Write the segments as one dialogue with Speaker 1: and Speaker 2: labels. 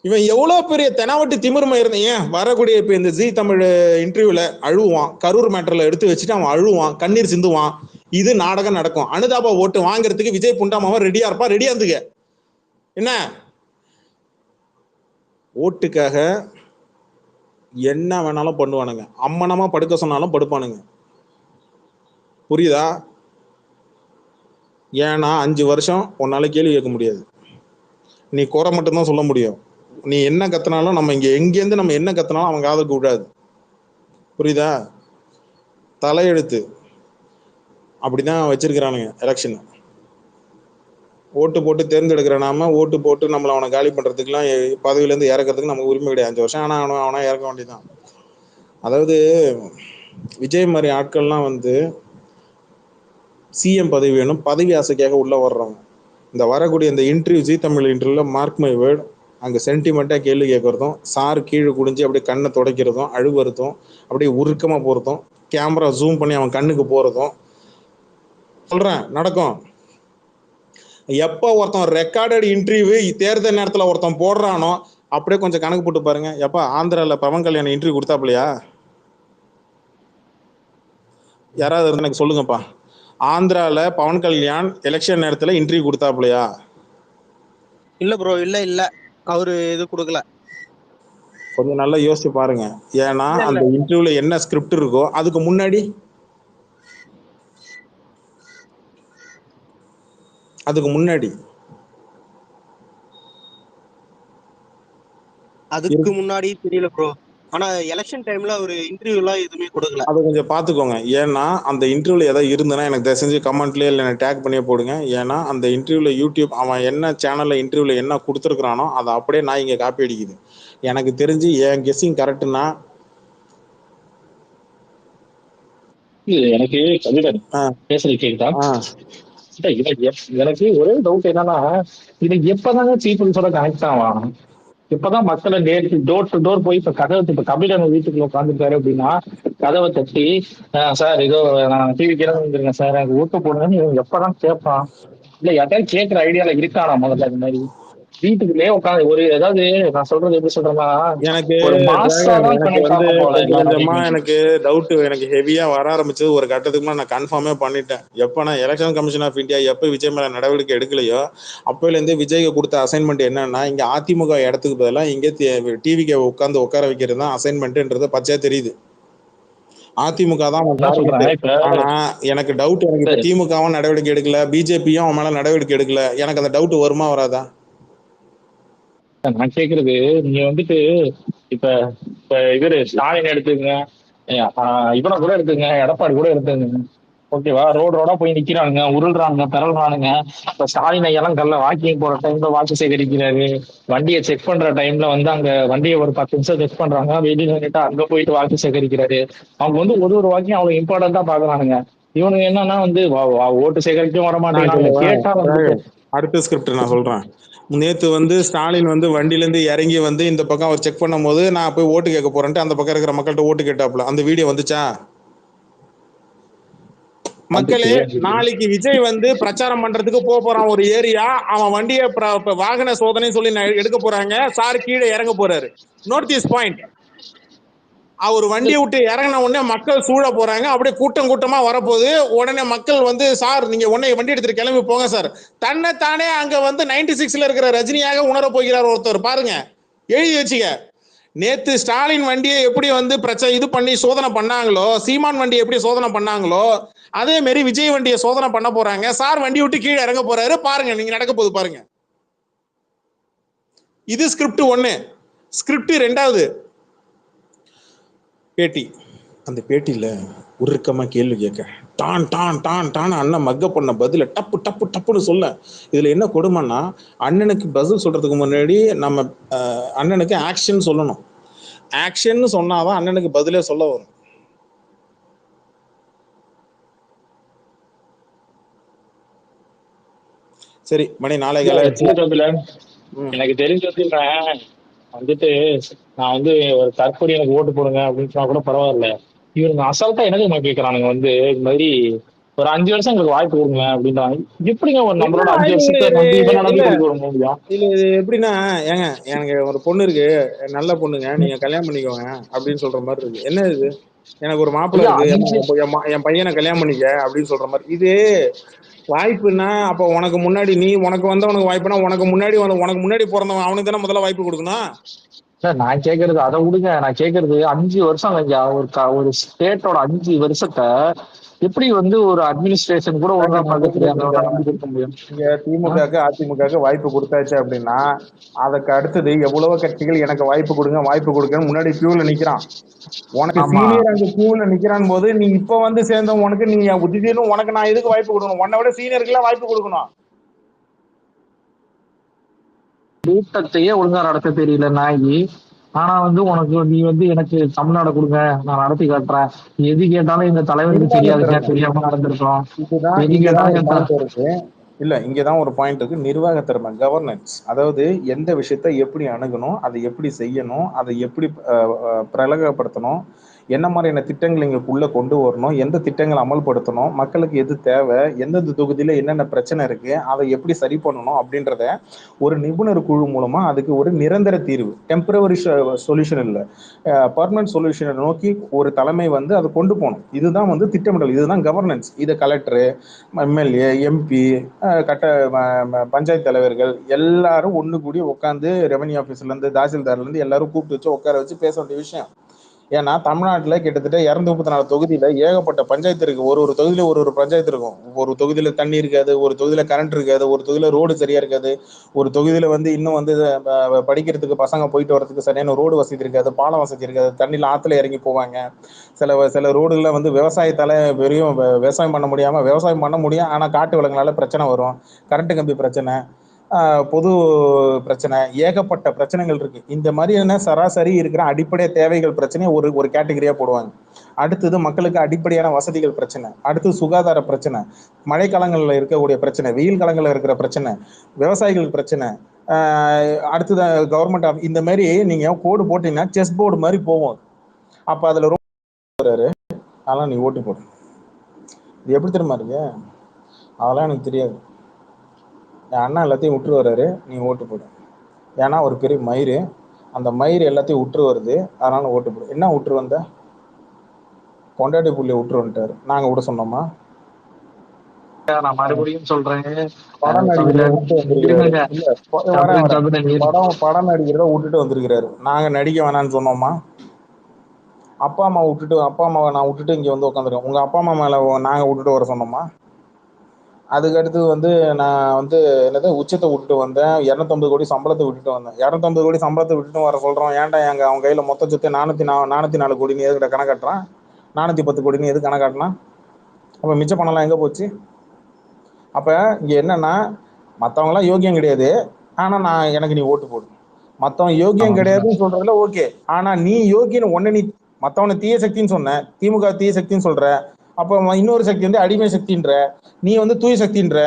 Speaker 1: இவன் எவ்வளவு பெரிய தெனாவட்டி திமிர்மை இருந்தீங்க. வரக்கூடிய இப்ப இந்த ஜி தமிழ் இன்டர்வியூல அழுவான், கரூர் மேட்டர்ல எடுத்து வச்சுட்டு அவன் அழுவான், கண்ணீர் சிந்துவான். இது நாடகம் நடக்கும். அனுதாபா ஓட்டு வாங்குறதுக்கு விஜய் புண்டாமாவன் ரெடியா இருப்பா. ரெடியா இருந்துக்க. என்ன ஓட்டுக்காக என்ன வேணாலும் பண்ணுவானுங்க. அம்மனமா படுக்க சொன்னாலும் படுப்பானுங்க. புரியுதா? ஏன்னா 5 வருஷம் உன்னால கேள்வி கேட்க முடியாது. நீ குறை மட்டும்தான் சொல்ல முடியும். நீ என்ன கத்தினாலும் நம்ம எங்கேருந்து நம்ம என்ன கத்தினாலும் அவன் காதுக்கு விடாது. புரியுதா? தலையெழுத்து அப்படிதான் வச்சிருக்கிறானுங்க எலெக்ஷன். ஓட்டு போட்டு தேர்ந்தெடுக்கிற நாம ஓட்டு போட்டு நம்மளை அவனை காலி பண்றதுக்குலாம் பதவியிலேருந்து இறக்கிறதுக்கு நமக்கு உரிமை கிடையாது. 5 வருஷம் ஆனால் அவனா இறக்க வேண்டியதான். அதாவது விஜய் மாதிரி ஆட்கள்லாம் சிஎம் பதவி வேணும், பதவி ஆசைக்காக உள்ள வர்றவங்க. இந்த வரக்கூடிய இந்த இன்டர்வியூ, ஜி தமிழ் இன்டர்வியூல மார்க் மை வேர்ட், அங்கே சென்டிமெண்ட்டாக கேள்வி கேட்கறதும், சார் கீழே குடிஞ்சு அப்படியே கண்ணை துடைக்கிறதும், அழுவுறதும், அப்படியே உருக்கமாக போகிறதும், கேமரா ஜூம் பண்ணி அவன் கண்ணுக்கு போகிறதும் சொல்கிறேன் நடக்கும். எப்போ ஒருத்தன் ரெக்கார்டட் இன்டர்வியூ தேர்தல் நேரத்தில் ஒருத்தன் போடுறானோ அப்படியே கொஞ்சம் கணக்கு போட்டு பாருங்க. எப்போ ஆந்திராவில் பவன் கல்யாணம் இன்டர்வியூ கொடுத்தாப்லையா? யாராவது இருந்து எனக்கு சொல்லுங்கப்பா. ஆந்திராவில் பவன் கல்யாண் எலெக்ஷன் நேரத்தில் இன்டர்வியூ கொடுத்தாப்லையா?
Speaker 2: இல்ல ப்ரோ, இல்ல அவரு இது கொடுக்கல.
Speaker 1: கொஞ்சம் நல்லா யோசிச்சு பாருங்க. ஏன்னா அந்த இன்டர்வியூல என்ன ஸ்கிரிப்ட் இருக்கோ அதுக்கு முன்னாடி
Speaker 2: தெரியல ப்ரோ. ஆனா எலெக்ஷன் டைம்ல ஒரு இன்டர்வியூ எல்லாம் எதுவுமே கொடுக்கல.
Speaker 1: அதை கொஞ்சம் பாத்துக்கோங்க. ஏன்னா அந்த இன்டர்வியூல ஏதாவது இருந்ததுன்னா எனக்கு தயவு செஞ்சு கமெண்ட்லயே இல்லை டேக் பண்ணியே போடுங்க. ஏன்னா அந்த இன்டர்வியூல யூடியூப் அவன் என்ன சேனல்ல இன்டர்வியூல என்ன கொடுத்துருக்கானோ அதை அப்படியே நான் இங்க காப்பி அடிக்குது. எனக்கு தெரிஞ்சு என் கெஸ்ஸிங் கரெக்ட்னா
Speaker 3: எனக்கு பேசுறது கேக்குதா? எனக்கு ஒரே டவுட் என்னன்னா, இது எப்பதாங்க பீப்புள்ஸோட கனெக்ட் ஆவான்? இப்பதான் மக்களை டோர் டு டோர் போய் இப்ப இப்ப கபிலன் வீட்டுக்குள்ள உட்காந்துருக்காரு அப்படின்னா கதவை தட்டி சார் ஏதோ நான் டிவிக்கு வந்துருங்க சார் எனக்கு ஊட்ட போடுங்கன்னு இவன் எப்பதான் கேட்பான்? இல்ல யார்ட்டாவது கேட்கிற ஐடியால இருக்கானா முதல்ல? அது மாதிரி வீட்டுக்குள்ளே உட்காந்து ஒரு ஏதாவது நான் சொல்றது எப்படி சொல்றேன்னா,
Speaker 1: எனக்கு கொஞ்சமா எனக்கு டவுட் எனக்கு ஹெவியா வர ஆரம்பிச்சது ஒரு கட்டத்துக்கு நான் கன்ஃபார்மே பண்ணிட்டேன். எப்ப நான் எலெக்ஷன் கமிஷன் ஆஃப் இந்தியா எப்ப விஜய் மேல நடவடிக்கை எடுக்கலையோ அப்பையில இருந்து விஜய்க்கு கொடுத்த அசைன்மெண்ட் என்னன்னா, இங்க அதிமுக இடத்துக்கு பதிலாக இங்கே டிவிக்கு உட்கார வைக்கிறது தான் அசைன்மெண்ட்ன்றது பச்சையா தெரியுது. அதிமுக தான். ஆனா எனக்கு டவுட், எனக்கு இப்ப திமுகவும் நடவடிக்கை எடுக்கல, பிஜேபியும் அவன் மேல நடவடிக்கை எடுக்கல. எனக்கு அந்த டவுட் வருமா வராதா?
Speaker 3: நான் கேக்குறது, நீங்க இப்ப இப்ப இவரு ஸ்டாலின் எடுத்துங்க, இவனை கூட எடுத்துங்க, எடப்பாடி கூட எடுத்துங்க, ஓகேவா? ரோடா போய் நிக்கிறானுங்க, உருள்றானுங்க, பிறல்றானுங்க. இப்ப ஸ்டாலின் ஐயெல்லாம் கல்ல வாக்கிங் போற டைம்ல வாக்கு சேகரிக்கிறாரு. வண்டியை செக் பண்ற டைம்ல அங்க வண்டியை ஒரு 10 நிமிஷம் செக் பண்றாங்க, வெளியில வந்துட்டு அங்க போயிட்டு வாக்கு சேகரிக்கிறாரு. அவங்க ஒரு வாக்கியம் அவ்வளவு இம்பார்ட்டன்டா பாக்குறானுங்க. இவனுங்க என்னன்னா ஓட்டு சேகரிக்கவும் வர மாட்டேங்கிறாங்க. கேட்டா
Speaker 1: அடுத்த ஸ்கிரிப்ட் நான் சொல்றேன். நேத்து ஸ்டாலின் வண்டியில இருந்து இறங்கி இந்த பக்கம் அவர் செக் பண்ணும் போது நான் போய் ஓட்டு கேட்க போறேன்ட்டு அந்த பக்கம் இருக்கிற மக்கள்கிட்ட ஓட்டு கேட்டாப்ல. அந்த வீடியோ வந்துச்சா? மக்களே, நாளைக்கு விஜய் பிரச்சாரம் பண்றதுக்கு போறான் ஒரு ஏரியா. அவன் வண்டியை வாகன சோதனை சொல்லி எடுக்க போறாங்க. சார் கீழே இறங்க போறாரு. Note this point. அவர் வண்டியை விட்டு இறங்கின உடனே மக்கள் சூழ போறாங்க. அப்படியே கூட்டம் கூட்டமா வரப்போகுது. உடனே மக்கள் சார் நீங்க உடனே வண்டி எடுத்துட்டு கிளம்பி போங்க சார். தன்னைத்தானே அங்க 96ல இருக்கிற ரஜினியாக உணர போகிறார் ஒருத்தர். பாருங்க, எழுதி வச்சுக்க. நேத்து ஸ்டாலின் வண்டியை எப்படி இது பண்ணி சோதனை பண்ணாங்களோ, சீமான் வண்டியை எப்படி சோதனை பண்ணாங்களோ, அதே மாதிரி விஜய் வண்டியை சோதனை பண்ண போறாங்க. சார் வண்டி விட்டு கீழே இறங்க போறாரு. பாருங்க, நீங்க நடக்க போகுது பாருங்க. இது ஸ்கிரிப்ட் 1. ஸ்கிரிப்ட் 2வது பேட்டி. அந்த பேட்டியில உருக்கமா கேள்வி கேட்க டான் டான் டான் டான் அண்ணன் மக்க பண்ண பதில டப்பு டப்பு டப்புன்னு சொல்ல. இதுல என்ன கொடுமைன்னா, அண்ணனுக்கு பதில் சொல்றதுக்கு முன்னாடி நம்ம அண்ணனுக்கு ஆக்ஷன் சொல்லணும். ஆக்ஷன் சொன்னாதான் அண்ணனுக்கு பதிலே சொல்ல வரும். சரி, மணி 4
Speaker 3: எனக்கு தெரிஞ்சு நான் ஒரு தற்கொலை எனக்கு ஓட்டு போடுங்க அப்படின்னு சொன்னா கூட பரவாயில்ல. இவனுங்க அசால்ட்டா எனக்கு கேட்கறானுங்க இந்த மாதிரி ஒரு 5 வருஷம் எங்களுக்கு வாய்ப்பு கொடுங்க அப்படின்றாங்க. எப்படிங்க ஒரு
Speaker 1: என்ன
Speaker 3: நம்மளோட 5 வருஷத்தை
Speaker 1: வாய்ப்பு
Speaker 3: நம்பி இவனை
Speaker 1: இல்ல
Speaker 3: நம்பி கொடுக்க விட முடியும்?
Speaker 1: இல்ல இது எப்படின்னா, ஏங்க எனக்கு ஒரு பொண்ணு இருக்கு, நல்ல பொண்ணுங்க, நீங்க கல்யாணம் பண்ணிக்கோங்க அப்படின்னு சொல்ற மாதிரி இருக்கு. என்ன இது? எனக்கு ஒரு மாப்பிள்ளை
Speaker 3: ஐயா
Speaker 1: இருக்கு, ஏம்மா
Speaker 3: 5
Speaker 1: என் பையனை கல்யாணம் பண்ணிக்க அப்படின்னு சொல்ற மாதிரி இது. வாய்ப்புன்னா அப்ப உனக்கு முன்னாடி உனக்கு வந்தவனுக்கு வாய்ப்புனா உனக்கு முன்னாடி பிறந்தவன் அவனுக்கு தானே முதல்ல வாய்ப்பு கொடுக்கணும்.
Speaker 3: சார் நான் கேக்குறது அதை விடுங்க. நான் கேக்குறது 5 வருஷம் ஐயா. ஒரு ஸ்டேட்டோட 5 வருஷத்தை எப்படி வந்து ஒரு அட்மினிஸ்ட்ரேஷன் கூட ஒழுங்கா
Speaker 1: நான்
Speaker 3: பார்க்க
Speaker 1: சொல்றது
Speaker 3: தெரியாம
Speaker 1: புரியுதா?
Speaker 3: நம்பி கொடுக்க முடியும்?
Speaker 1: இங்க
Speaker 3: ஆ?
Speaker 1: திமுகவுக்கு அதிமுகவுக்கு வாய்ப்பு கொடுத்தாச்சு அப்படின்னா, அதுக்கு அடுத்தது எவ்வளவோ கட்சிகள் எனக்கு வாய்ப்பு கொடுங்க வாய்ப்பு கொடுங்கன்னு முன்னாடி கியூல நிக்கிறான். உனக்கு
Speaker 3: ஆமா.
Speaker 1: சீனியர் அங்க கியூல நிக்கிறான் போது நீ இப்ப வந்து சேர்ந்தவன் உனக்கு திடீர்னு உனக்கு நான் எதுக்கு வாய்ப்பு கொடுக்கணும்? உன்னை விட சீனியருக்கு எல்லாம் வாய்ப்பு கொடுக்கணும்.
Speaker 3: கூட்டத்தையே ஒழுங்கா நடத்த தெரியல நாயி. ஆனா வந்து உனக்கு நீ வந்து எனக்கு தமிழ்நாடு கொடுங்க, நான் நடத்தி காட்டுறேன். எது கேட்டாலும் எங்க தலைவருக்கு
Speaker 1: நிர்வாக
Speaker 3: தெரியாதுங்க,
Speaker 1: திறமை.
Speaker 3: தெரியாம நடந்திருக்கோம். எது
Speaker 1: இங்கதான்
Speaker 3: கேட்டாலும்
Speaker 1: ஒரு
Speaker 3: என்
Speaker 1: பாயிண்ட் இருக்கு. இல்ல இங்கதான் ஒரு பாயிண்ட் இருக்கு. நிர்வாக திறமை, கவர்னன்ஸ். அதாவது எந்த விஷயத்த எப்படி அணுகணும், அதை எப்படி செய்யணும், அதை எப்படி பிரலகப்படுத்தணும், என்ன மாதிரியான திட்டங்கள் இங்கக்குள்ள கொண்டு வரணும், எந்த திட்டங்களை அமல்படுத்தணும், மக்களுக்கு எது தேவை, எந்தெந்த தொகுதியில என்னென்ன பிரச்சனை இருக்கு, அதை எப்படி சரி பண்ணணும் அப்படின்றத ஒரு நிபுணர் குழு மூலமா அதுக்கு ஒரு நிரந்தர தீர்வு, டெம்பரவரி சொல்யூஷன் இல்ல, பர்மனன்ட் சொல்யூஷனை நோக்கி ஒரு தலைமை வந்து அதை கொண்டு போகணும். இதுதான் வந்து திட்டமிடல், இதுதான் கவர்னன்ஸ். இதை கலெக்டரு, எம்எல்ஏ, எம்பி, கட்ட பஞ்சாயத்து தலைவர்கள் எல்லாரும் ஒண்ணு கூடி உட்காந்து ரெவன்யூ ஆபீஸ்ல இருந்து தாசில்தார்ல இருந்து எல்லாரும் கூப்பிட்டு வச்சு உட்கார வச்சு பேச வேண்டிய விஷயம். ஏன்னா தமிழ்நாட்டுல கிட்டத்தட்ட 234 தொகுதியில ஏகப்பட்ட பஞ்சாயத்து இருக்கு. ஒரு ஒரு தொகுதியில ஒரு ஒரு பஞ்சாயத்து இருக்கும். ஒரு தொகுதியில தண்ணி இருக்காது, ஒரு தொகுதியில கரண்ட் இருக்காது, ஒரு தொகுதியில ரோடு சரியா இருக்காது, ஒரு தொகுதியில வந்து இன்னும் வந்து படிக்கிறதுக்கு பசங்க போயிட்டு வரதுக்கு சரியான ரோடு வசதி இருக்காது, பாலம் வசதி இருக்காது, தண்ணியில ஆத்துல இறங்கி போவாங்க. சில ரோடுகள்ல வந்து விவசாயத்தால விவசாயம் பண்ண முடியாம, விவசாயம் பண்ண முடியும் ஆனா காட்டு விலங்குனால பிரச்சனை வரும், கரண்ட் கம்பி பிரச்சனை, பொது பிரச்சனை, ஏகப்பட்ட பிரச்சனைகள் இருக்கு. இந்த மாதிரியான சராசரி இருக்கிற அடிப்படை தேவைகள் பிரச்சனை ஒரு ஒரு கேட்டகரியா போடுவாங்க. அடுத்தது மக்களுக்கு அடிப்படையான வசதிகள் பிரச்சனை, அடுத்து சுகாதார பிரச்சனை, மழைக்காலங்களில் இருக்கக்கூடிய பிரச்சனை, வெயில் காலங்களில் இருக்கிற பிரச்சனை, விவசாயிகள் பிரச்சனை, அடுத்தது கவர்மெண்ட். இந்த மாதிரி நீங்க கோடு போட்டீங்கன்னா செஸ் போர்டு மாதிரி போவோம். அப்ப அதுல ரொம்ப அதெல்லாம் நீ ஓட்டு போடு. இது எப்படி தெரியுமா இருக்கு? அதெல்லாம் எனக்கு தெரியாது, என் அண்ணா எல்லாத்தையும் விட்டுரு வர்றாரு, நீ ஓட்டு போடு. ஏன்னா ஒரு பெரிய மயிறு, அந்த மயிறு எல்லாத்தையும் விட்டுரு வருது, அதனால ஓட்டு போடு. என்ன விட்டுரு வந்த? பொண்டாட்டி புள்ளிய விட்டுரு வந்துட்டாரு, நாங்க விட சொன்னோமா?
Speaker 3: நான் மறுபடியும் சொல்றேன்.
Speaker 1: படம் நடிக்கிறத
Speaker 3: தமிழன்
Speaker 1: விட்டு வந்திருக்கிறாரு.
Speaker 3: இருங்க.
Speaker 1: இல்ல வரேன்
Speaker 3: தமிழன்
Speaker 1: வரேன்
Speaker 3: தமிழன்
Speaker 1: படம் நடிக்கிறத விட்டுட்டு வந்திருக்கிறாரு. நாங்க நடிக்க வேணாம்னு சொன்னோமா? அப்பா அம்மாவை நான் விட்டுட்டு இங்க வந்து உட்காந்துருக்கேன். உங்க அப்பா அம்மா மேல நாங்க விட்டுட்டு வர சொன்னோமா? அதுக்கடுத்து வந்து நான் வந்து என்னது உச்சத்தை விட்டுட்டு வந்தேன், 250 கோடி சம்பளத்தை விட்டுட்டு வந்தேன். 250 கோடி சம்பளத்தை விட்டுட்டு வர சொல்றோம். ஏன்டா அவன் கையில மொத்த சொத்து 404 கோடின்னு எதுக்கிட்ட கணக்காட்டுறான்? 410 கோடின்னு எது கணக்காட்டினா? அப்ப மிச்ச பணம்லாம் எங்க போச்சு? அப்ப இங்க என்னன்னா, மத்தவங்களாம் யோக்கியம் கிடையாது, ஆனா எனக்கு நீ ஓட்டு போடு. மத்தவன் யோக்கியம் கிடையாதுன்னு சொல்றதுல ஓகே, ஆனா நீ யோகியன்னு நீ மத்தவனை தீய சக்தின்னு சொன்ன, திமுக தீய சக்தின்னு சொல்ற, அப்ப இன்னொரு சக்தி வந்து அடிமை சக்தின்ற, நீ வந்து தூய சக்தின்ற.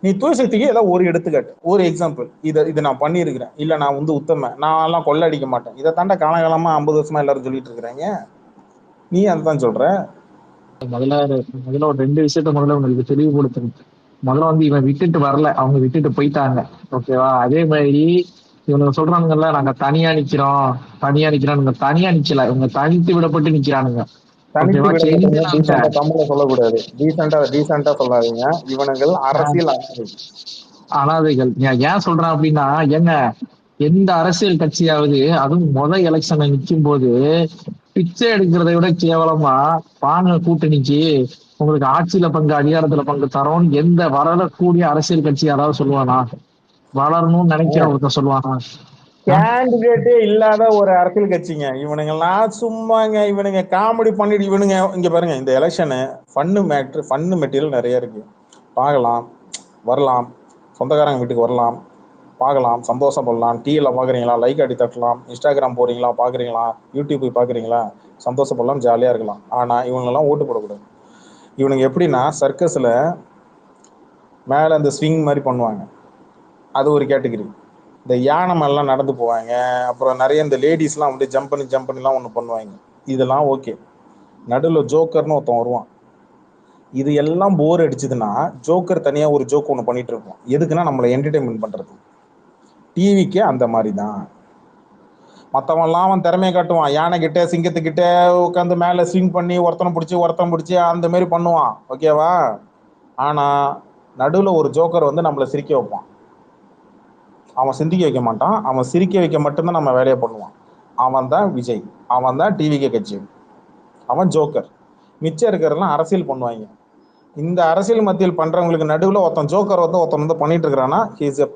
Speaker 1: நீ தூய சக்திக்கு ஏதாவது ஒரு எடுத்துக்காட்டு, ஒரு எக்ஸாம்பிள். இதை நான் பண்ணியிருக்கிறேன், இல்ல நான் வந்து உத்தம, நான் எல்லாம் கொள்ள அடிக்க மாட்டேன், இதை தாண்டா காலகாலமா 50 வருஷமா எல்லாரும் சொல்லிட்டு இருக்கிறாங்க. நீ அதான் சொல்ற.
Speaker 3: முதல்ல முதல்ல ஒரு 2 விஷயத்த முதல்ல உங்களுக்கு தெளிவுபடுத்தணும். முதல்ல வந்து இவன் விட்டுட்டு வரல, அவங்க விட்டுட்டு போயிட்டாங்க. ஓகேவா? அதே மாதிரி இவங்க சொல்றானுங்கல்ல, நாங்க தனியா நிக்கிறோம், தனியா நிக்கிறோம். தனியா நிக்கல, இவங்க தனித்து விடப்பட்டு நிக்கிறானுங்க.
Speaker 1: தனித்து
Speaker 3: ஓகேவா?
Speaker 1: விடப்பட்டவங்க
Speaker 3: செந்தில்
Speaker 1: டீசெண்டா தமிழ்ல சொல்லக்கூடாது, டீசெண்டா சொல்லாதீங்க. இவனுங்கள் அரசியல்
Speaker 3: அனாதைகள். ஏன் சொல்றேன் அப்படின்னா, என்ன எந்த அரசியல் கட்சியாவது அதுவும் எலெக்ஷன்ல நிக்கும் போது பிச்சை எடுக்கிறதை விட கேவலமா பாங்க கூட்டணிக்கு உங்களுக்கு ஆட்சியில பங்கு அதிகாரத்துல பங்கு தரோம் எந்த வளரக்கூடிய அரசியல் கட்சி யாராவது சொல்லுவானா? வளரணும்னு நினைக்கிற ஒருத்தர் சொல்லுவானா?
Speaker 1: கேண்டிடேட்டே இல்லாத ஒரு அரசியல் கட்சிங்க இவனுங்கெல்லாம். சும்மாங்க இவனுங்க காமெடி பண்ணிட்டு இவனுங்க. இங்க பாருங்க, இந்த எலெக்ஷனு ஃபன்னு மெட்டீரியல் நிறைய இருக்கு. பார்க்கலாம், வரலாம், சொந்தக்காரங்க வீட்டுக்கு வரலாம், பார்க்கலாம், சந்தோஷப்படலாம். டிவியில் பார்க்குறீங்களா, லைக் அடி தட்டலாம், இன்ஸ்டாகிராம் போகிறீங்களா பார்க்குறீங்களா, யூடியூப் போய் பார்க்குறீங்களா, சந்தோஷப்படலாம், ஜாலியாக இருக்கலாம். ஆனால் இவங்கெல்லாம் ஓட்டு போடக்கூடாது. இவனுங்க எப்படின்னா சர்க்கஸில் மேலே அந்த ஸ்விங் மாதிரி பண்ணுவாங்க, அது ஒரு கேட்டகிரி. இந்த யானை மேலாம் நடந்து போவாங்க, அப்புறம் நிறைய இந்த லேடிஸ்லாம் வந்து ஜம்ப் பண்ணிலாம் ஒன்று பண்ணுவாங்க. இதெல்லாம் ஓகே. நடுவில் ஜோக்கர்னு ஒருத்தன் வருவான், இது எல்லாம் போர் அடிச்சதுன்னா ஜோக்கர் தனியா ஒரு ஜோக் ஒன்று பண்ணிட்டு இருப்போம். எதுக்குன்னா நம்மளை என்டர்டைன்மெண்ட் பண்றது. டிவிக்கே அந்த மாதிரி தான். மற்றவன்லாம் அவன் திறமையை காட்டுவான். யானை கிட்ட சிங்கத்துக்கிட்ட உட்காந்து மேலே ஸ்விங் பண்ணி ஒருத்தனை பிடிச்சி அந்த மாதிரி பண்ணுவான். ஓகேவா? ஆனால் நடுவில் ஒரு ஜோக்கர் வந்து நம்மளை சிரிக்க வைப்பான். அவன் சிந்திக்க வைக்க மாட்டான், அவன் சிரிக்க வைக்க மட்டும்தான் நம்ம வேலையை பண்ணுவான். அவன் தான் விஜய், அவன் தான் டிவிகே கட்சி, அவன் ஜோக்கர். மிச்சம் இருக்கிறதெல்லாம் அரசியல் பண்ணுவாங்க. இந்த அரசியல் மத்தியில் பண்றவங்களுக்கு நடுவில் ஒருத்தன் ஜோக்கர் வந்து ஒருத்தன் வந்து பண்ணிட்டு இருக்கிறான்னா ஹீஸ் எ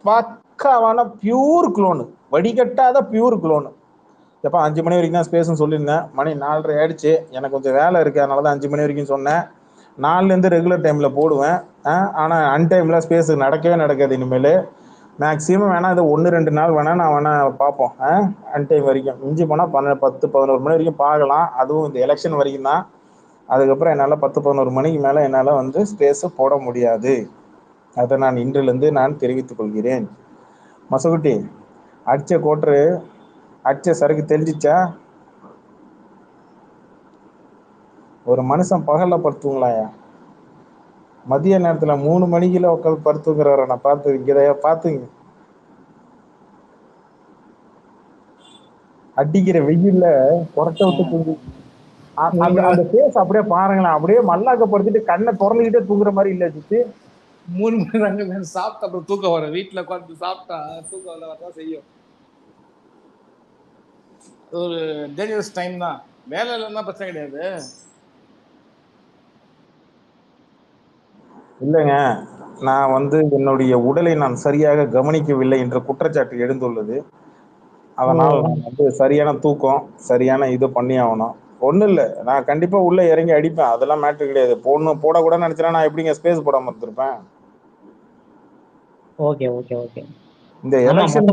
Speaker 1: பக்காவான பியூர் குளோனு, வடிகட்டாத பியூர் குளோனு. எப்போ 5 மணி வரைக்கும் தான் ஸ்பேஸ்ன்னு சொல்லியிருந்தேன். மணி 4:30 ஆயிடுச்சு. எனக்கு கொஞ்சம் வேலை இருக்குது, அதனால தான் 5 மணி வரைக்கும் சொன்னேன். 4லேருந்து ரெகுலர் டைமில் போடுவேன். ஆனால் அன்டைமில் ஸ்பேஸு நடக்கவே நடக்காது இனிமேல். மேக்ஸிமம் வேணால் இது 1-2 நாள் வேணால் நான் வேணால் பார்ப்போம். அன்டைம் வரைக்கும் மிஞ்சி போனால் 10-11 மணி வரைக்கும் பார்க்கலாம். அதுவும் இந்த எலெக்ஷன் வரைக்கும் தான். அதுக்கப்புறம் என்னால் 10-11 மணிக்கு மேலே என்னால் வந்து ஸ்பேஸை போட முடியாது. அதை நான் இன்றிலிருந்து நான் தெரிவித்துக் கொள்கிறேன். மசகுட்டி, அடிச்ச கோட்ரு அடிச்ச சரக்கு தெரிஞ்சிச்சா? ஒரு மனுஷன் பகலில் படுத்துங்களாயா, மதிய நேரத்தில் 3 மணிக்குள்ள உட்காந்து படுத்துங்கிறவரை நான் பார்த்து இங்கதையா பார்த்துங்க. அடிக்கிற வெயில்ல கொரட்டை விட்டு தூங்கு. அந்த ஃபேஸ் அப்படியே பாருங்களேன், அப்படியே மல்லாக்கப்படுத்திட்டு கண்ணை திறந்துக்கிட்டே தூங்குற மாதிரி இல்லை சித்து.
Speaker 4: 3 மணி நேரம் சாப்பிட்டா அப்புறம் தூக்கம் வரும். வீட்டுல உட்காந்து சாப்பிட்டா தூக்கம் வரதான் செய்யும். ஒரு டேஞ்சரஸ் டைம் தான். வேலையில இருந்தா பிரச்சனை கிடையாது.
Speaker 1: இல்லைங்க, நான் வந்து என்னுடைய உடலை நான் சரியாக கவனிக்கவில்லை என்ற குற்றச்சாட்டு எழுந்துள்ளது. அதனால் நான் வந்து சரியான தூக்கம், சரியான இது பண்ணி ஆகணும். ஒன்றும் இல்லை, நான் கண்டிப்பாக உள்ளே இறங்கி அடிப்பேன். அதெல்லாம் மேட்ரு கிடையாது. போடக்கூடாதுன்னு நினச்சேன்னா நான் எப்படிங்க ஸ்பேஸ் போடாமல் இருந்திருப்பேன்?
Speaker 5: Okay okay okay.
Speaker 1: இந்த எலெக்ஷன்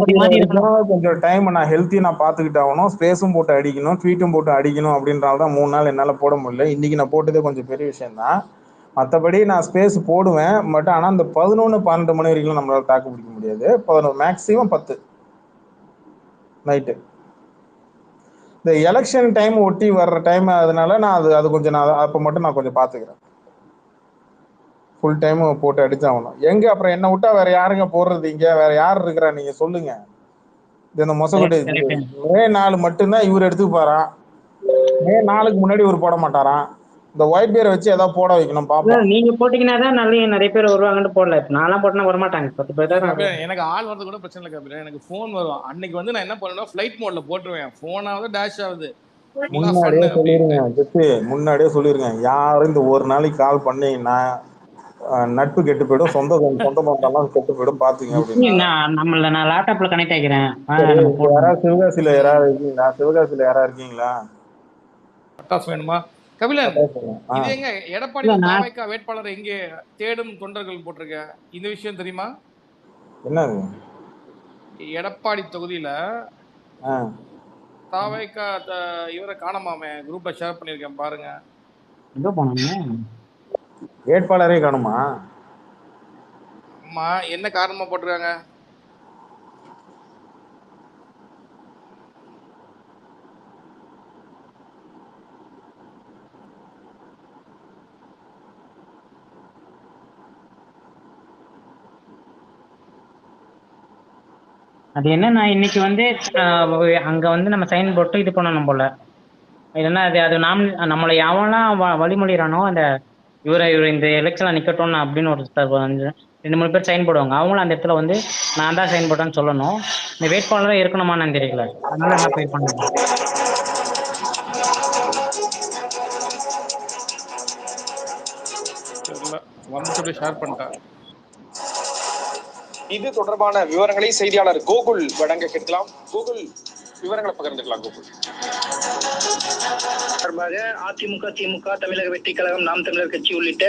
Speaker 1: கொஞ்சம் டைம் நான் ஹெல்த்தியாக நான் பார்த்துக்கிட்டு ஆகணும். ஸ்பேஸும் போட்டு அடிக்கணும், ட்வீட்டும் போட்டு அடிக்கணும். அப்படின்றால தான் 3 நாள் என்னால் போட முடியல. இன்றைக்கி நான் போட்டதே கொஞ்சம் பெரிய விஷயம்தான். மற்றபடி நான் ஸ்பேஸ் போடுவேன். பட் ஆனால் இந்த 11-12 மணி வரைக்கும் நம்மளால் தாக்கு பிடிக்க முடியாது. 11 மேக்ஸிமம் 10 நைட்டு. இந்த எலெக்ஷன் டைம் ஒட்டி வர்ற டைம், அதனால நான் அது கொஞ்சம் நான் அப்போ மட்டும் நான் கொஞ்சம் பார்த்துக்கிறேன். ஃபுல் டைம் போட்டு அடிச்சாகணும். எங்க அப்புறம் என்ன விட்டா வேற யாருங்க போடுறது? இங்க வேற யார் இருக்கிறா நீங்க சொல்லுங்க. இந்த மொசகுட்டி மே 4 மட்டும்தான் இவர் எடுத்துப்பாராம். மே 4க்கு முன்னாடி இவர் போட மாட்டாராம். இந்த ஒயிட் பேரை வச்சு ஏதாவது போட வைக்கணும் பாப்போம்.
Speaker 5: நீங்க போட்டீங்கன்னா தான் நிறைய பேர் வருவாங்கன்னு போடல. இப்ப நான்லாம் போட்டா வரமாட்டாங்க. 10 பேர் தான்.
Speaker 4: எனக்கு ஆள் வரது கூட பிரச்சனை இல்லை கபில. எனக்கு போன் வரும். அன்னைக்கு வந்து நான் என்ன பண்ணுவேன், ஃபிளைட் மோட்ல போட்டுருவேன். போனாவது டேஷ் ஆகுது.
Speaker 1: முன்னாடியே சொல்லிருங்க. யாரும் இந்த ஒரு நாளைக்கு கால் பண்ணீங்கன்னா நட்பு கெட்டு போயிடும், சொந்த பந்தெல்லாம் கெட்டு போயிடும். பாத்துங்க அப்படின்னு
Speaker 5: நம்மள நான் லேப்டாப்ல கனெக்ட் ஆகிறேன்.
Speaker 1: யாராவது சிவகாசியில யாராவது இருக்கீங்களா? சிவகாசியில யாராவது இருக்கீங்களா?
Speaker 4: பட்டாசு வேணுமா கபிலன்? இது எங்க எடப்பாடி தாவேகா வேட்பாளர் எங்கே தேடும் தொண்டர்கள் போட்டிருக்க, இந்த விஷயம் தெரியுமா?
Speaker 1: என்னது?
Speaker 4: எடப்பாடி தொகுதியில தாவேகா இவரை காணாமே. குரூப்ல ஷேர் பண்ணிருக்கேன் பாருங்க.
Speaker 5: எங்க போனாங்க?
Speaker 1: வேட்பாளரே காணுமா?
Speaker 4: ஆமா, என்ன காரணமா போட்டிருக்காங்க?
Speaker 5: அது என்னன்னா இன்னைக்கு வந்து அங்க வந்து நம்ம சைன் போட்டு இது பண்ணணும் போல. இல்லைன்னா அது நம்மளை எவன்லாம் வழிமொழிறானோ அந்த இவரை இந்த எலெக்ஷன்ல நிக்கட்டும் அப்படின்னு ஒரு 2-3 பேர் சைன் போடுவாங்க. அவங்களும் அந்த இடத்துல வந்து நான் தான் சைன் போட்டேன்னு சொல்லணும். இந்த வேட்பாளராக இருக்கணுமான்னு தெரியல. அதனால என்ன போய் பண்ணுங்க.
Speaker 4: ஷேர் பண்ணிட்டேன்.
Speaker 6: இது தொடர்பான விவரங்களை செய்தியாளர் கோகுல் வழங்க கேட்கலாம். கோகுல், விவரங்களை பகிர்ந்துக்கலாம். கோகுல்.
Speaker 7: சார்பாக அதிமுக, திமுக, தமிழக வெற்றி கழகம், நாம் தமிழர் கட்சி உள்ளிட்ட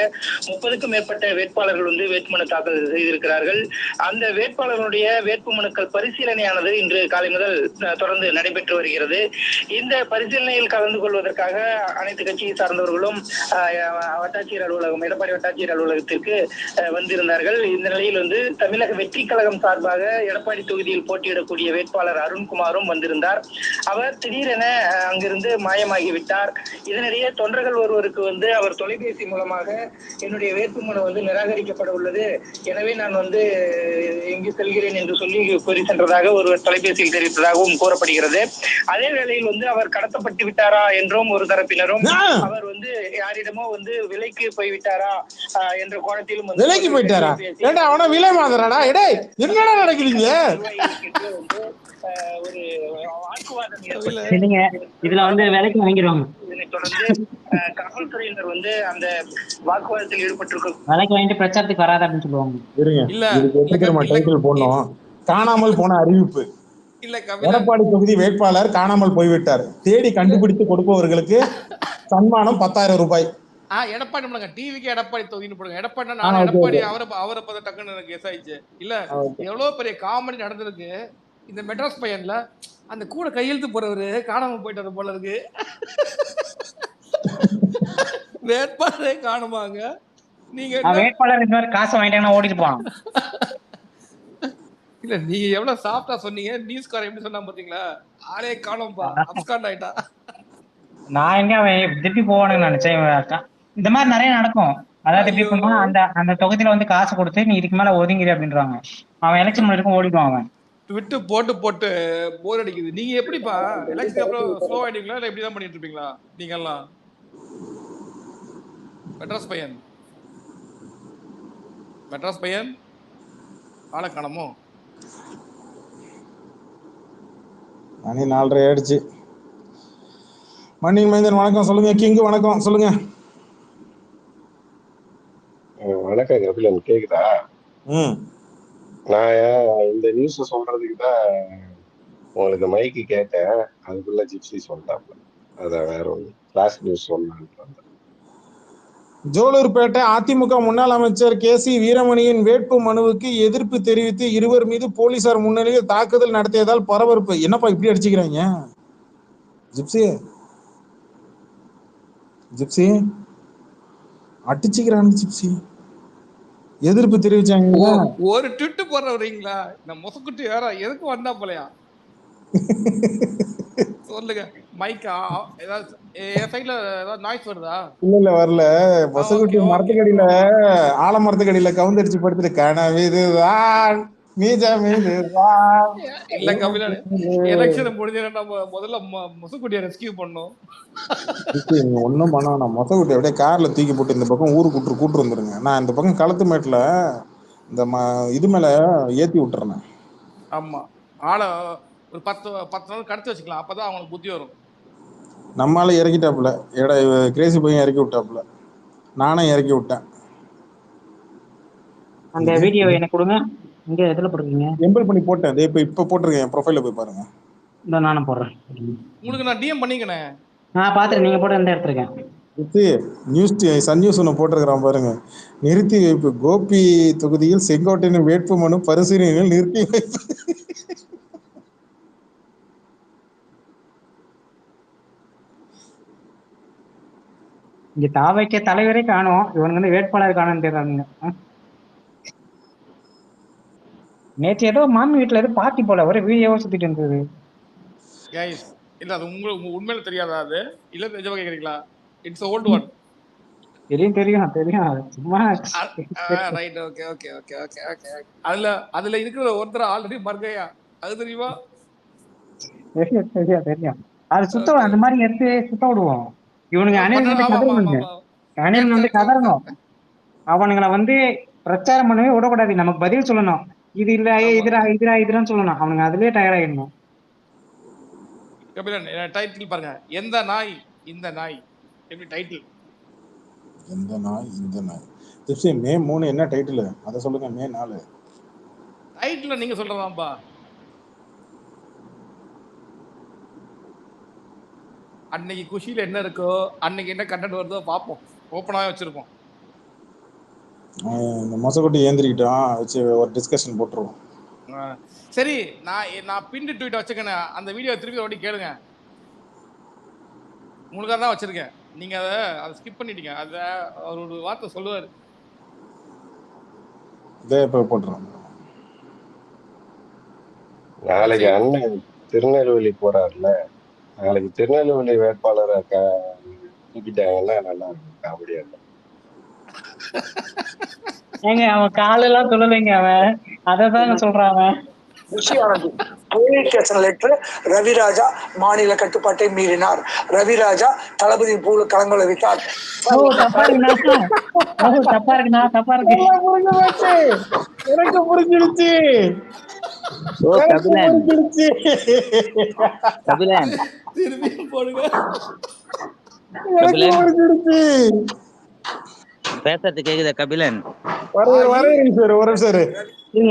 Speaker 7: 30க்கும் மேற்பட்ட வேட்பாளர்கள் வந்து வேட்புமனு தாக்கல் செய்திருக்கிறார்கள். அந்த வேட்பாளர்களுடைய வேட்புமனுக்கள் பரிசீலனையானது இன்று காலை முதல் தொடர்ந்து நடைபெற்று வருகிறது. இந்த பரிசீலனையில் கலந்து கொள்வதற்காக அனைத்து கட்சியை சார்ந்தவர்களும் வட்டாட்சியர் அலுவலகம், எடப்பாடி வட்டாட்சியர் அலுவலகத்திற்கு வந்திருந்தார்கள். இந்த நிலையில் வந்து தமிழக வெற்றி கழகம் சார்பாக எடப்பாடி தொகுதியில் போட்டியிடக்கூடிய வேட்பாளர் அருண்குமாரும் வந்திருந்தார். கொண்டிருந்தார். அவர் திடீரென அங்கிருந்து மாயமாகிவிட்டார். இதனிடையே தொண்டர்கள் ஒருவருக்கு அவர் தொலைபேசி மூலமாக என்னுடைய வேட்புமனு நிராகரிக்கப்பட உள்ளது, எனவே நான் எங்கு செல்கிறேன் என்று சொல்லி கூறி சென்றதாக ஒருவர் தொலைபேசியில் தெரிவித்ததாகவும் கூறப்படுகிறது. அதே வேளையில் அவர் கடத்தப்பட்டு விட்டாரா என்றும் ஒரு தரப்பினரும், அவர் யாரிடமோ விலைக்கு போய்விட்டாரா என்ற கோணத்திலும்
Speaker 1: விலைக்கு போயிட்டாரா? ஏண்டா அவன விலை மாதறாடா? எடே என்னடா நடக்குறீங்க?
Speaker 7: ஒரு வாக்குவாதம்
Speaker 5: இல்லைங்க, இதுல விலைக்கு வாங்கிடுவாங்க.
Speaker 7: இதனை தொடர்ந்து காவல்துறையினர் அந்த வாக்குவாதத்தில் ஈடுபட்டிருக்க
Speaker 5: விலைக்கு வாங்கிட்டு பிரச்சாரத்துக்கு வராது அப்படின்னு சொல்லுவாங்க.
Speaker 1: இல்ல டைட்டில் போடணும். காணாமல் போன அறிவிப்பு. எடப்பாடி தொகுதி வேட்பாளர் காணாமல் போய்விட்டார், தேடி கண்டுபிடித்து கொடுப்பவர்களுக்கு சன்மானம் 10,000 ரூபாய்.
Speaker 4: எடப்பாடி பண்ணுங்க, டிவிக்கு எடப்பாடி தொகுதின்னு போடுங்க. எடப்பாடி நான் எடப்பாடி அவரை பார்த்து டக்குன்னு எனக்கு கெஸ் ஆயிடுச்சு. இல்ல எவ்வளவு பெரிய காமெடி நடந்திருக்கு இந்த மெட்ராஸ் பையன்ல. அந்த கூட கையெழுத்து போறவரு காணாம போயிட்டாரு போல இருக்கு. வேட்பாளரே காணுமாங்க. நீங்க
Speaker 5: வேட்பாளர் இந்த மாதிரி காசு வாங்கிட்டாங்கன்னா ஓடிட்டு போவான்.
Speaker 4: இல்ல நீங்க எவ்வளவு சாஃப்டா சொன்னீங்க, நியூஸ்காரன் எப்படி சொன்னா பாத்தீங்களா? ஆளே காணோம்பா, அப்ஸ்காண்ட் ஆயிட்டா.
Speaker 5: நான் எங்க அவன் திருப்பி போவானுன்னு நினைச்சேன். இந்த மாதிரி நிறைய நடக்கும். அதாவது எப்படி பண்ணுவான், அந்த தொகுதியில காசு கொடுத்து நீ இதுக்கு மேல ஒதுங்கிடு அப்படின்றாங்க. அவன் எலெக்ஷன் பண்ணிருக்கும் ஓடிடுவான். அவன்
Speaker 4: விட்டு போட்டு போட்டு போர் அடிக்குது. நீங்க எப்படிப்பா எலெக்ஷன் அப்புறம் ஸ்லோ ஆயிட்டீங்களா இல்ல இப்படிதான் பண்ணிட்டு இருப்பீங்களா நீங்க எல்லாம்? மெட்ராஸ் பையன் ஆளை காணமோ?
Speaker 1: மணி 4:30 ஆயிடுச்சு. மணி மைந்தன் வணக்கம் சொல்லுங்க. கிங் வணக்கம் சொல்லுங்க.
Speaker 8: வணக்கம் கபிலன், கேக்குதா? நான் இந்த நியூஸ் சொல்றதுக்கு தான் உங்களுக்கு மைக்கு கேட்டேன், அதுக்குள்ள ஜிப்சி சொல்லிட்டாப்ல. அதான் வேற ஒண்ணு கிளாஸ் நியூஸ் சொல்லலான்னு.
Speaker 1: ஜோலூர்பேட்டை அதிமுக முன்னாள் அமைச்சர் KC வீரமணியின் வேட்பு மனுவுக்கு எதிர்ப்பு தெரிவித்து இருவர் மீது போலீசார் முன்னிலையில் தாக்குதல் நடத்தியதால் பரபரப்பு. என்னப்பா இப்படி அடிச்சுக்கிறாங்க? ஜிப்சி அடிச்சுக்கிறாங்க. ஜிப்சி எதிர்ப்பு தெரிவிச்சாங்க.
Speaker 4: ஒரு ட்விட்டு போடுறீங்களா? இந்த மொசக்குட்டி வேற எதுக்கு வந்தா போலையா? சொல்லுங்க. மைக்கா ஏதாவது என் சைடுல ஏதாவது நாய்ஸ் வருதா?
Speaker 1: இல்ல வரல. மொசக்குட்டி மரத்துக்கடியில ஆலமரத்துக்கடியில கவுந்தடிச்சு படுத்துட்டு கனவிதுதான்
Speaker 4: இல்ல கபிலன், எலெக்ஷன் முடிஞ்சா நம்ம முதல்ல மொசக்குட்டியை ரெஸ்கியூ பண்ணோம்.
Speaker 1: ஒன்னும் பண்ணா மொசக்குட்டி அப்படியே கார்ல தூக்கி போட்டு இந்த பக்கம் ஊருக்கு கூட்டு வந்துருங்க. நான் இந்த பக்கம் களத்து மேட்டுல இந்த இது மேல ஏத்தி விட்டுறேன்.
Speaker 4: ஆமா, ஆளை ஒரு 10 நாள் கடத்தி வச்சுக்கலாம், அப்பதான் அவங்களுக்கு புத்தி வரும்.
Speaker 1: நம்மளால இறக்கிட்டாப்புல, கிரேசி பையன் இறக்கி விட்டாப்புல, நானும் இறக்கி விட்டேன்.
Speaker 5: அந்த வீடியோ எனக்கு கொடுங்க. இங்க எதுல போடுறீங்க?
Speaker 1: எம்பல் பண்ணி போட்டேன். இப்ப போட்டிருக்கேன், ப்ரொஃபைல்ல போய் பாருங்க.
Speaker 5: இந்த நானும் போடுறேன்.
Speaker 4: உங்களுக்கு நான் டிஎம் பண்ணிக்கனே.
Speaker 5: நான் பாத்துறேன், நீங்க போட்டு எந்த எடுத்துருக்கேன்.
Speaker 1: நியூஸ் சன் நியூஸ் ஒன்று போட்டிருக்கிறான் பாருங்க. நிறுத்தி வைப்பு, கோபி தொகுதியில் செங்கோட்டையின் வேட்பு மனு பரிசீலனையில் நிறுத்தி வைப்பு.
Speaker 5: இங்க தாவைக்க தலைவரே காணும், இவனுக்கு வேட்பாளர் காணும் தெரியாதுங்க. நேற்று ஏதோ மாமி வீட்டுல ஏதோ பார்ட்டி போல ஒரே வீடியோவா சுத்திட்டு இருந்தது.
Speaker 4: இல்ல அது உங்களுக்கு உண்மையில தெரியாதா? அது இல்ல நிஜமா கேக்குறீங்களா? It's old one.
Speaker 5: தெரியும் சும்மா.
Speaker 4: Right, okay okay okay okay okay. அதுல இருக்கிற ஒருத்தர் ஆல்ரெடி மர்கையா, அது தெரியுமா?
Speaker 5: தெரியும். அது சுத்த அந்த மாதிரி எடுத்து சுத்த விடுவோம். இவனுங்க அணில் கதறணும். அவனுங்களை பிரச்சாரம் பண்ணவே விடக்கூடாது, நமக்கு பதில் சொல்லணும். இது இல்ல இதுரான்னு சொல்லணும். அவனுங்க அதுலயே டயர்ட் ஆயிடணும்.
Speaker 4: கபிலன் டைட்டில் பாருங்க, எந்த நாய் இந்த நாய். எப்படி டைட்டில்?
Speaker 1: எந்த நாய் இந்த நாய். ஜிப்சி மே 3 என்ன டைட்டில் அத சொல்லுங்க. மே 4
Speaker 4: டைட்டில் நீங்க சொல்றதாம்பா. அன்னைக்கு குஷியில என்ன இருக்கோ, அன்னைக்கு என்ன கண்டென்ட் வருதோ பாப்போம். ஓப்பனாவே வச்சிருப்போம்.
Speaker 1: இந்த மொசக்குட்டி ஏந்திரிக்கிட்டோம் வச்சு ஒரு டிஸ்கஷன் போட்டுருவோம்.
Speaker 4: சரி, நான் பின் ட்வீட் வச்சுக்கேன். அந்த வீடியோ திருப்பி ஓடி கேளுங்க. உங்களுக்காக தான் வச்சிருக்கேன். நீங்க அதை ஸ்கிப் பண்ணிட்டீங்க. அத அவர் ஒரு வார்த்தை சொல்லுவாரு.
Speaker 1: இதே இப்ப போட்டுறோம்.
Speaker 8: நாளைக்கு அண்ணன் திருநெல்வேலி போறாருல, நாளைக்கு திருநெல்வேலி வேட்பாளரை தூக்கிட்டாங்கன்னா நல்லா இருக்கும், காமெடியா இருக்கும்.
Speaker 5: ஏங்க அவன் காலெல்லாம் சொல்லலைங்க, அவன் அததாங்க சொல்றான் அவன்.
Speaker 9: புஷியானது போலீஸ் ஸ்டேஷன் லெட்டர். ரவிராஜா மாநில கட்டுப்பாட்டை மீறினார். ரவிராஜா தளபதி பூல களங்களை விட்டார்.
Speaker 5: ஓ தப்பா இருக்குண்ணா, ஓ தப்பா இருக்குண்ணா, தப்பா இருக்கு.
Speaker 1: எனக்கு புரிஞ்சிடுச்சு.
Speaker 10: ஓ கபிலன்,
Speaker 1: புரிஞ்சிடுச்சு.
Speaker 10: கபிலன்,
Speaker 4: திரும்பியும் போடுங்க.
Speaker 1: எனக்கு
Speaker 10: கபிலன்
Speaker 1: புரிஞ்சிடுச்சு.
Speaker 10: பேசுறது கேக்குதா கபிலன்?
Speaker 1: வரேன் சார், வரேன் சார்.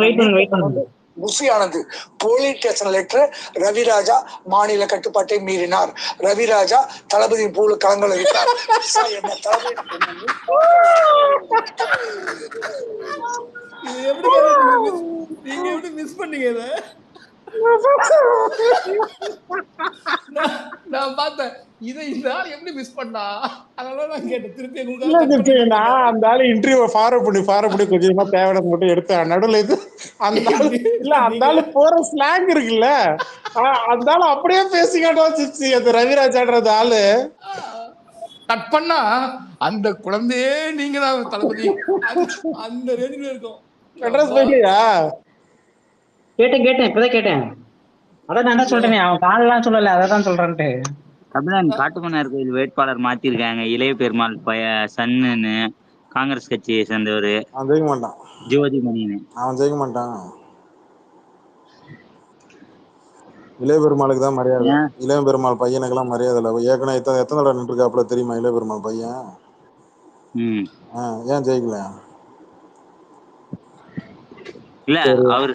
Speaker 5: வெயிட் பண்ணுங்க.
Speaker 9: புஷியானது போலீஸ் ஸ்டேஷன் லெட்டர். ரவிராஜா மாநில கட்டுப்பாட்டை மீறினார். ரவிராஜா தளபதி பூல களங்களை விட்டார். என்ன தளபதி
Speaker 4: இது எப்படி நீங்க எப்படி மிஸ் பண்ணீங்க இத? நான் பார்த்தேன் இதை இந்த ஆள் எப்படி மிஸ் பண்ணா, அதனால நான் கேட்டேன். திருப்பி
Speaker 1: நான் அந்த ஆளு இன்டர்வியூ ஃபார்வர்ட் பண்ணி கொஞ்சமா தேவையான மட்டும் எடுத்தேன். நடுவில் இது அந்த ஆளு இல்ல, அந்த ஆளு போற ஸ்லாங் இருக்குல்ல, அந்த ஆளு அப்படியே பேசிக்காட்டோம் சிப்ஸி. அந்த ரவிராஜான்றது ஆளு
Speaker 4: கட் பண்ணா அந்த குழந்தையே நீங்க தான் தளபதி, அந்த ரேஞ்சில இருக்கும்.
Speaker 1: அட்ரஸ் போயிட்டியா?
Speaker 5: கேட்டேன் இப்பதான் கேட்டேன். அதான் நான் தான் சொல்றேன், அவன் காலெல்லாம் சொல்லல, அதான் சொல்றேன்ட்டு.
Speaker 10: கபிலன், காட்டுமன்னார் கோயில் வேட்பாளர் மாத்திருக்காங்க. இளைய பெருமாள் சன்னு, காங்கிரஸ் கட்சியை சேர்ந்தவர்.
Speaker 1: அவன் ஜெயிக்க மாட்டான்.
Speaker 10: ஜோதிமணின்னு
Speaker 1: அவன் ஜெயிக்க மாட்டான். இளைய பெருமாளுக்கு தான் மரியாதை. இளைய பெருமாள் பையனுக்கு எல்லாம் மரியாதை இல்லை. ஏற்கனவே எத்தனை தடவை நின்று இருக்காப்புல தெரியுமா இளைய பெருமாள் பையன்? ஏன் ஜெயிக்கல?
Speaker 10: இல்ல அவர்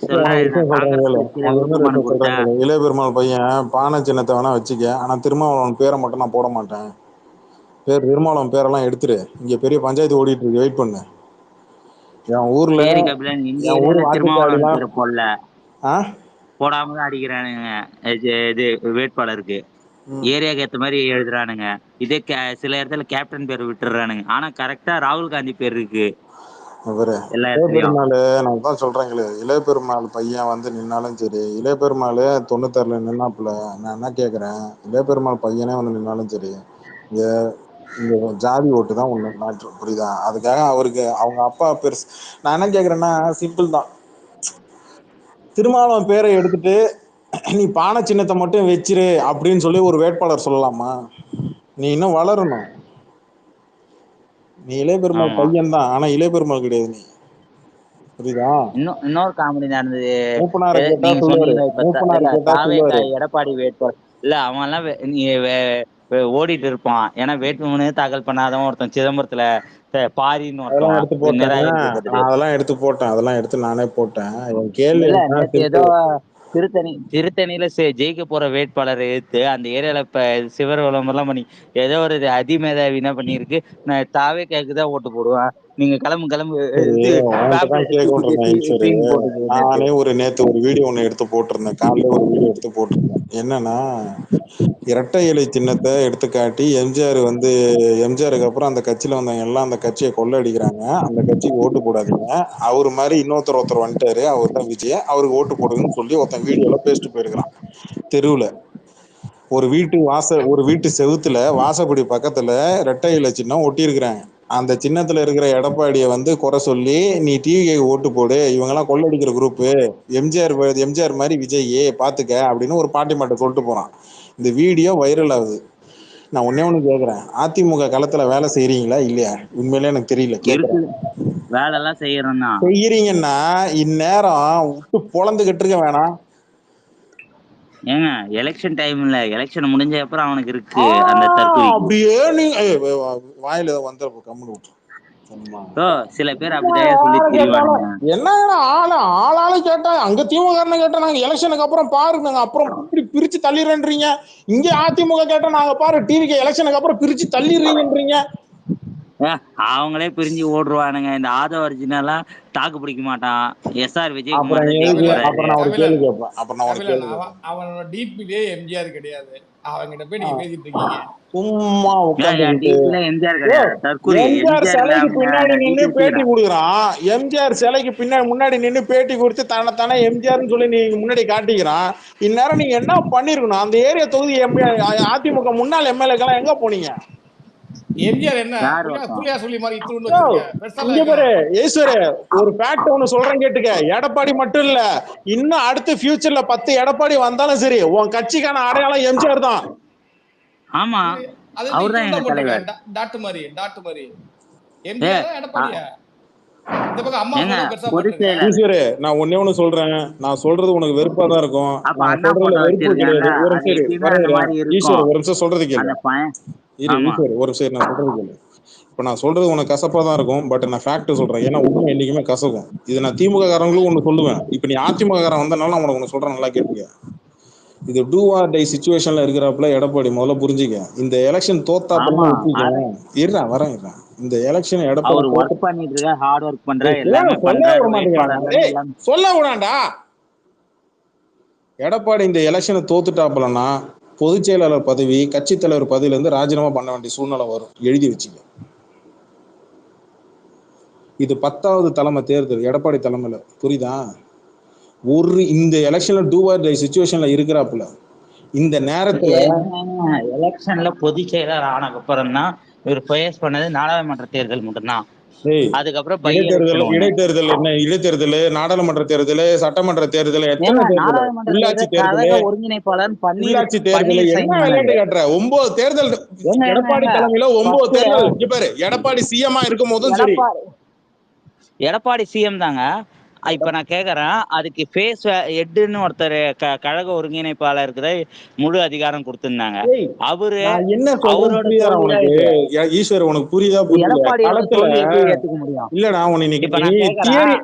Speaker 1: இளைய பெருமாள் பையன் பானை சின்னத்தை வேணா வச்சுக்க, ஆனா திருமாவளவன் பேரை மட்டும் நான் போட மாட்டேன். திருமாவளவன் பேரெல்லாம் எடுத்துரு. இங்க பெரிய பஞ்சாயத்து ஓடிட்டு இருக்கு, வெயிட் பண்ணு. என் ஊர்ல
Speaker 10: போடாம அடிக்கிறானுங்க இது வேட்பாளருக்கு. ஏரியாக்கு ஏத்த மாதிரி எழுதுறானுங்க. இதே சில இடத்துல கேப்டன் பேர் விட்டுறானுங்க. ஆனா கரெக்டா ராகுல் காந்தி பேர் இருக்கு.
Speaker 1: இளையபெருமாள் நான் தான் சொல்றேங்களே, இளையபெருமாள் பையன் வந்து நின்னாலும் சரி, இளையபெருமாள் 96ல நின்னாப்புல. நான் என்ன கேக்குறேன், இளையபெருமாள் பையனே வந்து நின்னாலும் சரி, இங்க ஜாதி ஓட்டு தான் ஒண்ணு மேட்ரு, புரியுதா? அதுக்காக அவருக்கு அவங்க அப்பா பெருசு. நான் என்ன கேக்குறேன்னா சிம்பிள் தான். திருமாவளவன் பேரை எடுத்துட்டு நீ பானை சின்னத்தை மட்டும் வச்சிரு அப்படின்னு சொல்லி ஒரு வேட்பாளர் சொல்லலாமா? நீ இன்னும் வளரணும். நீ இளையபெருமாள் பையன் தான், ஆனா இளையபெருமாள் கிடையாது நீ, புரியுதா?
Speaker 10: இன்னொரு காமெடி நடந்தது. எடப்பாடி வேட்பாளர் இல்ல, அவன் எல்லாம் நீ ஓடிட்டு இருப்பான். ஏன்னா வேட்புமனு தாக்கல் பண்ணாதவன் ஒருத்தன் சிதம்பரத்துல பாரின்னு
Speaker 1: அதெல்லாம் எடுத்து போட்டேன். அதெல்லாம் எடுத்து நானே போட்டேன். கேள்வி
Speaker 10: ஏதோ திருத்தணியில ஜெயிக்க போற வேட்பாளரை எடுத்து அந்த ஏரியால இப்ப சிவர் விளம்பரம் பண்ணி ஏதோ ஒரு அதிமேதாவி என்ன பண்ணிருக்கு, நான் தாவே கேக்குதான் ஓட்டு போடுவேன், நீங்க கிளம்பு.
Speaker 1: நானே நேத்து ஒரு வீடியோ ஒண்ணு எடுத்து போட்டிருந்தேன். காலையில ஒரு வீடியோ எடுத்து போட்டிருந்தேன். என்னன்னா, இரட்டை இலை சின்னத்தை எடுத்து காட்டி எம்ஜிஆருக்கு அப்புறம் அந்த கட்சியில வந்தவங்க எல்லாம் அந்த கட்சியை கொள்ளடிக்கிறாங்க, அந்த கட்சிக்கு ஓட்டு போடாதீங்க, அவரு மாதிரி ஒருத்தர் வந்துட்டாரு, அவர் தான் விஜய், அவருக்கு ஓட்டு போடுங்கன்னு சொல்லி ஒருத்தன் வீடியோல பேசிட்டு போயிருக்கிறான். தெருவுல ஒரு வீட்டு செவுத்துல வாசப்படி பக்கத்துல இரட்டை இலை சின்னம் ஒட்டி இருக்கிறாங்க. அந்த சின்னத்துல இருக்கிற எடப்பாடியை குறை சொல்லி நீ டிவிக்கு ஓட்டு போடு, இவங்க எல்லாம் கொள்ளடிக்கிற குரூப், எம்ஜிஆர் மாதிரி விஜய் பாத்துக்க அப்படின்னு ஒரு பாட்டி மாட்ட சொல்லிட்டு போறான். இந்த வீடியோ வைரல் ஆகுது. நான் ஒண்ணு கேக்குறேன், அதிமுக களத்துல வேலை செய்யறீங்களா இல்லையா? உண்மையிலே எனக்கு தெரியல.
Speaker 10: வேலை எல்லாம்
Speaker 1: செய்யறீங்கன்னா இந்நேரம் விட்டு பொழந்துகிட்டு இருக்க வேணாம்.
Speaker 10: ஏங்க எலெக்ஷன் டைம்ல எலெக்ஷன் முடிஞ்ச அப்புறம் அவனுக்கு இருக்கு அந்த தற்கொலை.
Speaker 1: அப்படியே நீங்க வாயில வந்துற கம்முன்னு விட்டு
Speaker 10: சில பேர் அப்படிதான் சொல்லி திரிவாங்க.
Speaker 1: என்ன ஆளாளு கேட்டா அங்க திமுக கேட்டா நாங்க எலெக்ஷனுக்கு அப்புறம் பாரு நாங்க அப்புறம் இப்படி பிரிச்சு தள்ளிடுறீங்க, இங்க அதிமுக கேட்டா நாங்க பாரு டிவிக்கு எலெக்ஷனுக்கு அப்புறம் பிரிச்சு தள்ளிடுறீங்கன்றீங்க.
Speaker 10: அவங்களே பிரிஞ்சு ஓடுருவானுங்க. இந்த ஆதவ அர்ஜுனெல்லாம் தாக்கு பிடிக்க மாட்டான். எஸ்ஆர் விஜயகுமார்
Speaker 1: அப்புறம்
Speaker 10: தான் ஜெயிக்க
Speaker 1: எதுக்கு
Speaker 10: போறாரு.
Speaker 1: அப்புறம் நான் ஒரு கேள்வி கேட்பேன் அப்புறம் நான் ஒரு
Speaker 4: கபிலன்
Speaker 1: கேள்வி கேட்பேன்
Speaker 4: அவனோட டிபிலே எம்ஜிஆர் கிடையாது. அவங்கிட்ட போய் நீங்க பேசிட்டு இருக்கீங்க.
Speaker 1: சும்மா
Speaker 10: என்
Speaker 1: உட்காந்துக்கிட்டு
Speaker 10: டிபில எம்ஜிஆர் கிடையாது. தற்கொலை
Speaker 1: எம்ஜிஆர்
Speaker 10: எம்ஜிஆர்
Speaker 1: சிலைக்கு பின்னாடி நின்னு பேட்டி
Speaker 10: டிபி
Speaker 1: கொடுக்குறான். எம்ஜிஆர் சிலைக்கு பின்னாடி முன்னாடி நின்னு பேட்டி கொடுத்து தானே எம்ஜிஆர்னு சொல்லி நீங்க முன்னாடி காட்டிக்கிறான். இந்நேரம் நீங்க என்ன பண்ணிருக்கணும்? அந்த ஏரியா தொகுதி அதிமுக முன்னாள் எம்எல்ஏக்கெல்லாம் எங்க போனீங்க?
Speaker 4: எம்ஜிஆர் என்ன
Speaker 10: யார்
Speaker 4: புள்ளியா சொல்லி மாதிரி இத்துன்னு
Speaker 1: யோ,
Speaker 4: வச்சிருக்க பெருசாலாம்
Speaker 1: இங்க பாரு
Speaker 4: இருக்கணும்.
Speaker 1: ஈஸ்வரு, ஒரு ஃபேக்ட் ஒண்ணு சொல்றேன் கேட்டுக்க. எடப்பாடி மட்டும் இல்ல, இன்னும் அடுத்த ஃபியூச்சர்ல 10 எடப்பாடி வந்தாலும் சரி, உன் கட்சிக்கான அடையாளம் எம்ஜிஆர் தான்.
Speaker 10: ஆமா,
Speaker 4: அது
Speaker 10: அவர்தான்
Speaker 4: இத்துன்னு
Speaker 10: எங்க
Speaker 4: தான்
Speaker 10: தலைவர்.
Speaker 4: போட்டிருக்கேன். டாட்டு மாதிரி எம்ஜிஆர் எடப்பாடியா இந்த பக்கம் அம்மா
Speaker 10: ஏங்க
Speaker 4: போட்டோ பெருசா
Speaker 10: பொதுச்
Speaker 4: போட்டிருக்கேன்.
Speaker 10: செயலர்
Speaker 1: ஈஸ்வரு, நான் ஒன்னே ஒண்ணு சொல்றேன். நான் சொல்றது உனக்கு வெறுப்பா தான் இருக்கும்.
Speaker 10: அப்ப
Speaker 1: நான்
Speaker 10: அண்ணா
Speaker 1: சொல்றதுல
Speaker 10: போட்டோ
Speaker 1: வெறுப்பு
Speaker 10: வச்சிருக்காங்க.
Speaker 1: கிடையாது. ஒரு
Speaker 10: அது
Speaker 1: சரி
Speaker 10: எப்பயுமே அந்த மாதிரி
Speaker 1: ஈஸ்வரு,
Speaker 10: இருக்கும்.
Speaker 1: ஒரு நிமிஷம் சொல்றது கேளு.
Speaker 10: அந்த பையன் ஆமா
Speaker 1: ஈஸ்வரு, ஒரு சரி நான் சொல்றது கேளு. இப்ப நான் சொல்றது உனக்கு கசப்பா தான் இருக்கும். பட் நான் ஃபேக்ட் சொல்றேன். ஏன்னா உண்மை என்னைக்குமே கசக்கும். இது நான் திமுக காரங்களும் ஒண்ணு சொல்லுவேன். இப்ப நீ அதிமுக காரன் வந்தனால நான் உனக்கு ஒண்ணு சொல்றேன், நல்லா கேட்டுக்க. இது டூ ஆர் டை சிச்சுவேஷன்ல இருக்கிறப்பல எடப்பாடி முதல்ல புரிஞ்சுக்க. இந்த எலெக்ஷன் தோத்தாப்பல
Speaker 10: ஆமா
Speaker 1: இருடா வரேன். இந்த எலெக்ஷன் எடப்பாடி
Speaker 10: அவர் ஒர்க் பண்ணிட்டு இருக்க, ஹார்ட் ஒர்க் பண்ற,
Speaker 1: ஏய்,
Speaker 10: எல்லாமே
Speaker 1: சொல்ல
Speaker 10: பண்றாரு.
Speaker 1: விட மாட்டேங்கிறாங்க.
Speaker 10: வேட்பாளர்கள்
Speaker 1: ஏய்,
Speaker 10: எல்லாம்
Speaker 1: சொல்ல விடாண்டா. எடப்பாடி இந்த எலெக்ஷனை தோத்துட்டாப்பலன்னா பொதுச் செயலாளர் பதவி, கட்சி தலைவர் பதவியில இருந்து ராஜினாமா பண்ண வேண்டிய சூழ்நிலை வரும். எழுதி வச்சுக்க. இது 10வது தலைமை தேர்தல் எடப்பாடி தலைமையில, புரியுதா? இந்த எலெக்ஷன்ல டூ ஆர் டை சிச்சுவேஷன்ல இருக்கிறாப்புல. இந்த நேரத்துல
Speaker 10: எலெக்ஷன்ல பொதுச் செயலர் ஆனதுக்கு அப்புறம் தான் இவர் ஃபேஸ் பண்ணது நாடாளுமன்ற தேர்தல் மட்டும்தான். அதுக்கப்புறம்
Speaker 1: இடைத்தேர்தல் என்ன, இடைத்தேர்தல், நாடாளுமன்ற தேர்தல், சட்டமன்ற தேர்தல், எத்தனை தேர்தல், உள்ளாட்சி தேர்தல்,
Speaker 10: ஒருங்கிணைப்பாளர்
Speaker 1: உள்ளாட்சி தேர்தல், என்ன விளையாட்டு காட்டுற? 9 தேர்தல் எடப்பாடி தலைமையில 9 தேர்தல். இங்க பாரு, எடப்பாடி சிஎம்மா இருக்கும் போதும் சரி,
Speaker 10: எடப்பாடி சிஎம் தாங்க. இப்ப நான் கேக்குறேன், அதுக்கு ஃபேஸ் ஹெட்னு ஒருத்தர் கழக ஒருங்கிணைப்பாளருக்கு தான் முழு அதிகாரம் கொடுத்திருந்தாங்க. அவரு
Speaker 1: என்ன சொல்றது உனக்கு ஈஸ்வர், உனக்கு புரியுதா?
Speaker 10: ஏத்துக்க முடியும்
Speaker 1: இல்லடா, தியரி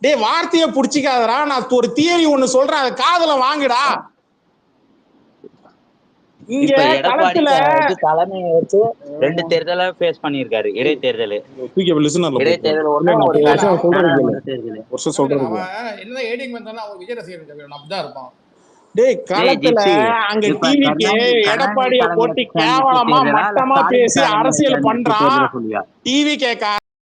Speaker 1: டேய் வார்த்தைய புடிச்சிக்காதடா. நான் ஒரு தியரி ஒண்ணு சொல்றேன், அதை காதுல வாங்குடா. இங்க களத்துல
Speaker 10: தலைமை வச்சு 2 தேர்தலை ஃபேஸ் பண்ணிருக்காரு. இடைத்தேர்தல்
Speaker 4: என்னதான் ஏடிஎம் வந்தாலும் அவர் விஜய் ரசிகர் அப்படிதான் இருப்பான்.
Speaker 1: டேய் களத்துல அங்க டிவிக்கு எடப்பாடியை போட்டு கேவலமா மட்டமா பேசி அரசியல் பண்றான். டிவி கேட்க